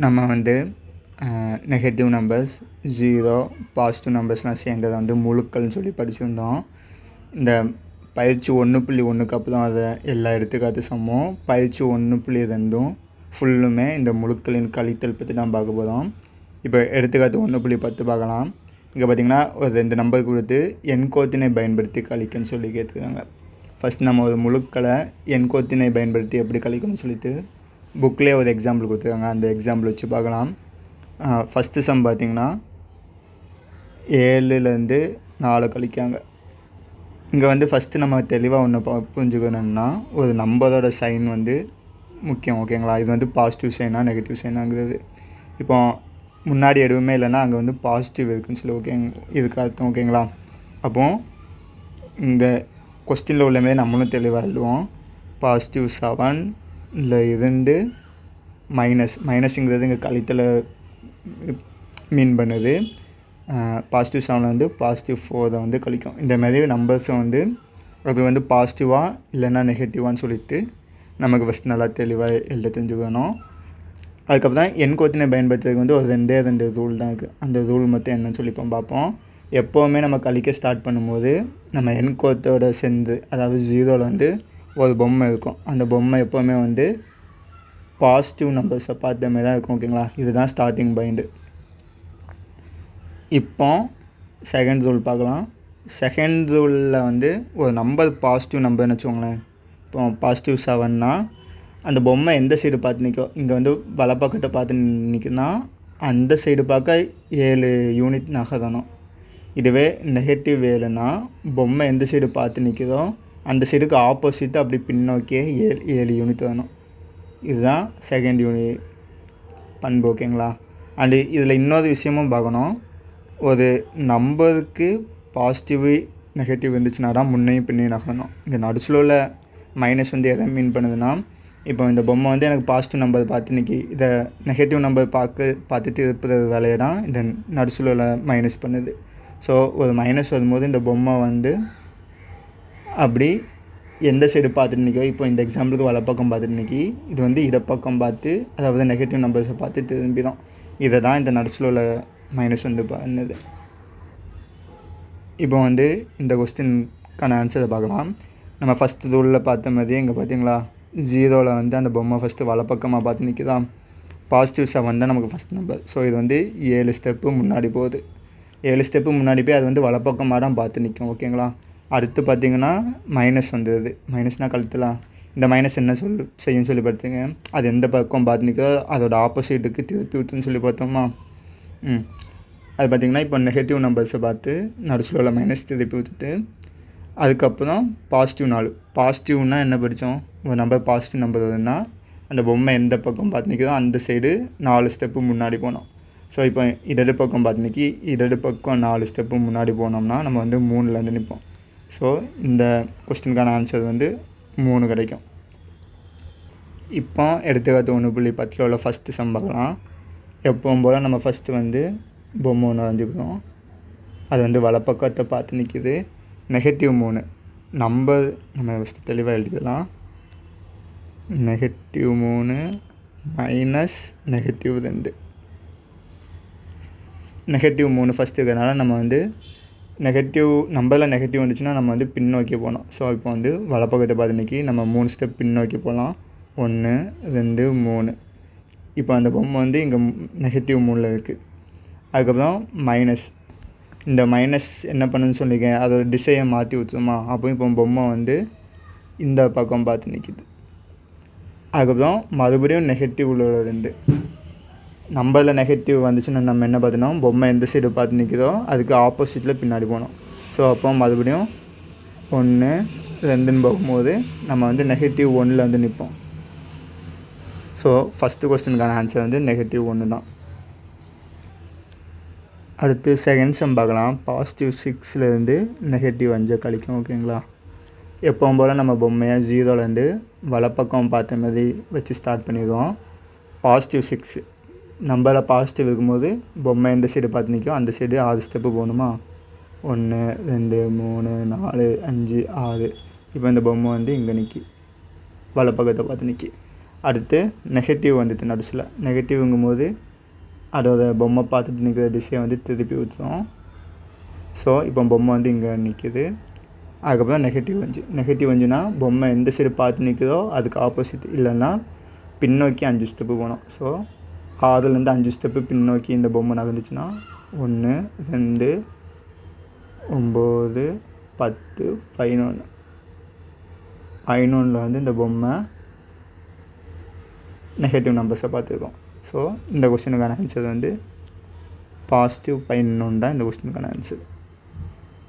நம்ம வந்து negative numbers, 0, positive நம்பர்ஸ்லாம் சேர்ந்ததை வந்து முழுக்கள்னு சொல்லி படிச்சிருந்தோம். இந்த பயிற்சி 1.1க்கு அப்புறம் அதை எல்லா எடுத்துக்காட்டு சம்மும், பயிற்சி 1.2 ஃபுல்லுமே இந்த முழுக்களின் கழித்தல் பற்றி தான் பார்க்க போகிறோம். இப்போ எடுத்துக்காட்டு 1.10 பார்க்கலாம். இங்கே பார்த்திங்கன்னா ஒரு 2 நம்பர் கொடுத்து எண்கோத்தினை பயன்படுத்தி கழிக்கன்னு சொல்லி கேட்டுருக்காங்க. ஃபஸ்ட் நம்ம ஒரு முழுக்களை எண்கோத்தினை பயன்படுத்தி எப்படி கழிக்கணும்னு சொல்லிட்டு புக்லேயே ஒரு எக்ஸாம்பிள் கொடுத்துருக்காங்க. அந்த எக்ஸாம்பிள் வச்சு பார்க்கலாம். ஃபஸ்ட்டு சம் பார்த்திங்கன்னா 7லேருந்து 4 கழிக்காங்க. இங்கே வந்து ஃபஸ்ட்டு நம்ம தெளிவாக ஒன்று புரிஞ்சுக்கணுன்னா ஒரு நம்பரோட சைன் வந்து முக்கியம். ஓகேங்களா? இது வந்து பாசிட்டிவ் சைனா நெகட்டிவ் சைனாங்கிறது. இப்போ முன்னாடி எதுவுமே இல்லைன்னா அங்கே வந்து பாசிட்டிவ் இருக்குதுன்னு சொல்லி இதுக்கு அர்த்தம். ஓகேங்களா? அப்போது இந்த கொஸ்டினில் உள்ள மாரி நம்மளும் தெளிவாக எழுதுவோம். பாசிட்டிவ் 7ல் இருந்து மைனஸுங்கிறது இங்கே கழித்தலை மீன் பண்ணுது. பாசிட்டிவ் 7ல் வந்து பாசிட்டிவ் 4 வந்து கழிக்கும். இந்த மாதிரி நம்பர்ஸை வந்து அது வந்து பாசிட்டிவாக இல்லைன்னா நெகட்டிவான்னு சொல்லிட்டு நமக்கு ஃபஸ்ட் நல்லா தெளிவாக எழுத தெரிஞ்சுக்கணும். அதுக்கப்புறம் எண்கோத்தினை பயன்படுத்துறதுக்கு வந்து ஒரு 2 ரூல் தான் இருக்குது. அந்த ரூல் மட்டும் என்னன்னு சொல்லி இப்போ பார்ப்போம். எப்போவுமே நம்ம கழிக்க ஸ்டார்ட் பண்ணும்போது நம்ம எண்கோத்தோட சேர்ந்து, அதாவது 0ல் வந்து ஒரு பொம்மை இருக்கும். அந்த பொம்மை எப்போவுமே வந்து பாசிட்டிவ் நம்பர்ஸை பார்த்த மாதிரி தான் இருக்கும். ஓகேங்களா? இதுதான் ஸ்டார்டிங் பாயிண்ட். இப்போ செகண்ட் ரூல் பார்க்கலாம். செகண்ட் ரூலில் வந்து ஒரு நம்பர் பாசிட்டிவ் நம்பர்னு வச்சுக்கோங்களேன். இப்போ பாசிட்டிவ் 7னா அந்த பொம்மை எந்த சைடு பார்த்து நிற்கும், இங்கே வந்து வலப்பக்கத்தை பார்த்து நிற்குன்னா அந்த சைடு பார்க்க 7 யூனிட் நகரணும். இதுவே நெகட்டிவ் 7னா பொம்மை எந்த சைடு பார்த்து நிற்குதோ அந்த சைடுக்கு ஆப்போசிட்டாக அப்படி பின்னோக்கியே 7 யூனிட் வரணும். இதுதான் செகண்ட் யூனிட் பண்பு. ஓகேங்களா? அண்டு இதில் இன்னொரு விஷயமும் பார்க்கணும். ஒரு நம்பருக்கு பாசிட்டிவ் நெகட்டிவ் இருந்துச்சுன்னா தான் முன்னையும் பின்னையும் நகரணும். இங்கே நடுச்சில் உள்ள மைனஸ் வந்து எதை மீன் பண்ணுதுன்னா, இப்போ இந்த பொம்மை வந்து எனக்கு பாசிட்டிவ் நம்பர் பார்த்து நிற்கி, இதை நெகட்டிவ் நம்பர் பார்த்துட்டு இருக்கிற வேலையை தான் இந்த நடுச்சில் உள்ள மைனஸ் பண்ணுது. ஸோ ஒரு மைனஸ் வரும்போது இந்த பொம்மை வந்து அப்படி எந்த சைடு பார்த்துட்டு நிற்கோ, இப்போ இந்த எக்ஸாம்பிளுக்கு வலப்பக்கம் பார்த்துட்டு நிற்கி, இது வந்து இடப்பக்கம் பார்த்து, அதாவது நெகட்டிவ் நம்பர்ஸை பார்த்து திரும்பிடும். இதை தான் இந்த நடுச்சில் உள்ள மைனஸ் வந்து பண்ணுது. இப்போ வந்து இந்த கொஸ்டினுக்கான ஆன்சரை பார்க்கலாம். நம்ம ஃபஸ்ட்டு ரூலில் பார்த்த மாதிரியே இங்கே பார்த்தீங்களா, 0ல் வந்து அந்த பொம்மை ஃபஸ்ட்டு வலப்பக்கமாக பார்த்து நிற்குதா. பாசிட்டிவ் 7 தான் நமக்கு ஃபஸ்ட் நம்பர். ஸோ இது வந்து 7 ஸ்டெப்பு முன்னாடி போகுது. 7 ஸ்டெப்பு முன்னாடி போய் அது வந்து வலப்பக்கமாக தான் பார்த்து நிற்கும். ஓகேங்களா? அடுத்து பார்த்திங்கன்னா மைனஸ் வந்துடுது. மைனஸ்னால் கழுத்தலாம். இந்த மைனஸ் என்ன செய்யும்னு சொல்லி பார்த்துங்க. அது எந்த பக்கம் பார்த்து நிற்கோ அதோட ஆப்போசிட்டுக்கு திருப்பி விட்டுன்னு சொல்லி பார்த்தோமா. அது பார்த்திங்கன்னா இப்போ நெகட்டிவ் நம்பர்ஸை பார்த்து நடுசில் உள்ள மைனஸ் திருப்பி விட்டுட்டு, அதுக்கப்புறம் பாசிட்டிவ் 4. பாசிட்டிவ்னால் என்ன படித்தோம், ஒரு நம்பர் பாசிட்டிவ் நம்பர் வருதுன்னா அந்த பொம்மை எந்த பக்கம் பார்த்து நிற்குதோ அந்த சைடு 4 ஸ்டெப்பு முன்னாடி போனோம். ஸோ இப்போ இடது பக்கம் பார்த்து நிற்கி இடது பக்கம் 4 ஸ்டெப்பு முன்னாடி போனோம்னா நம்ம வந்து 3லேருந்து நிற்போம். ஸோ இந்த கொஸ்டினுக்கான ஆன்சர் வந்து 3 கிடைக்கும். இப்போ எடுத்துக்காட்டு 1.10 உள்ள ஃபஸ்ட்டு சம் பார்க்கலாம். எப்பவும் போல் நம்ம ஃபஸ்ட்டு வந்து பொம்மை ஒன்று வரைஞ்சிக்கிறோம். அது வந்து வலப்பக்கத்தை பார்த்து நிற்கிது. நெகட்டிவ் 3 நம்பர் நம்ம ஃபஸ்ட்டு தெளிவாக எழுதிக்கலாம். Negative 3 minus negative 2. Negative 3 first இருக்கிறதுனால நம்ம வந்து நெகட்டிவ் நம்பரில் நெகட்டிவ் வந்துச்சுன்னா நம்ம வந்து பின்னோக்கி போகணும். ஸோ இப்போ வந்து வலப்பக்கத்தை பார்த்து நிற்கி நம்ம 3 ஸ்டெப் பின்னோக்கி போகலாம். 1 2 3. இப்போ அந்த பொம்மை வந்து இங்கே நெகட்டிவ் 3ல் இருக்குது. அதுக்கப்புறம் மைனஸ். இந்த மைனஸ் என்ன பண்ணுன்னு சொல்லியிருக்கேன், அதோட திசையை மாற்றி விட்டுருமா. அப்போ இப்போ பொம்மை வந்து இந்த பக்கம் பார்த்து நிற்கிது. அதுக்கப்புறம் மறுபடியும் நெகட்டிவ் உள்ள 2. நம்பரில் நெகட்டிவ் வந்துச்சுன்னா நம்ம என்ன பார்த்தோன்னா பொம்மை எந்த சைடு பார்த்து நிற்குதோ அதுக்கு ஆப்போசிட்டில் பின்னாடி போகணும். ஸோ அப்போ மறுபடியும் 1 2ன்னு போகும்போது நம்ம வந்து நெகட்டிவ் 1ல் வந்து நிற்போம். ஸோ ஃபஸ்ட்டு கொஸ்டினுக்கான ஆன்சர் வந்து நெகட்டிவ் 1 தான். அடுத்து செகண்ட் சம் பார்க்கலாம். பாசிட்டிவ் 6லேருந்து நெகட்டிவ் 5 கழிக்கும். ஓகேங்களா? எப்பவும் போல் நம்ம பொம்மையை 0லேருந்து வலப்பக்கம் பார்த்த மாதிரி வச்சு ஸ்டார்ட் பண்ணிடுவோம். பாசிட்டிவ் 6 நம்பரில் பாசிட்டிவ் இருக்கும்போது பொம்மை எந்த சைடு பார்த்து நிற்கும் அந்த சைடு 6 ஸ்டெப்பு போகணுமா. 1 2 3 4 5 6. இப்போ இந்த பொம்மை வந்து இங்கே நிற்கி வலப்பக்கத்தை பார்த்து நிற்கி. அடுத்து நெகட்டிவ் வந்துட்டு நடுசில் நெகட்டிவ்ங்கும் போது அதோட பொம்மை பார்த்துட்டு நிற்கிற திசையை வந்து திருப்பி விட்டுரும். ஸோ இப்போ பொம்மை வந்து இங்கே நிற்கிது. அதுக்கப்புறம் நெகட்டிவ் வந்துச்சுன்னா பொம்மை எந்த சைடு பார்த்து நிற்குதோ அதுக்கு ஆப்போசிட், இல்லைன்னா பின்னோக்கி 5 ஸ்டெப்பு போகணும். ஸோ 6லேருந்து 5 ஸ்டெப்பு பின்னோக்கி இந்த பொம்மை நகர்ந்துச்சுன்னா 1 2 9 10 11 வந்து இந்த பொம்மை நெகட்டிவ் நம்பர்ஸை பார்த்துருக்கோம். ஸோ இந்த கொஸ்டினுக்கான ஆன்சர் வந்து +11 தான் இந்த கொஸ்டினுக்கான ஆன்சர்.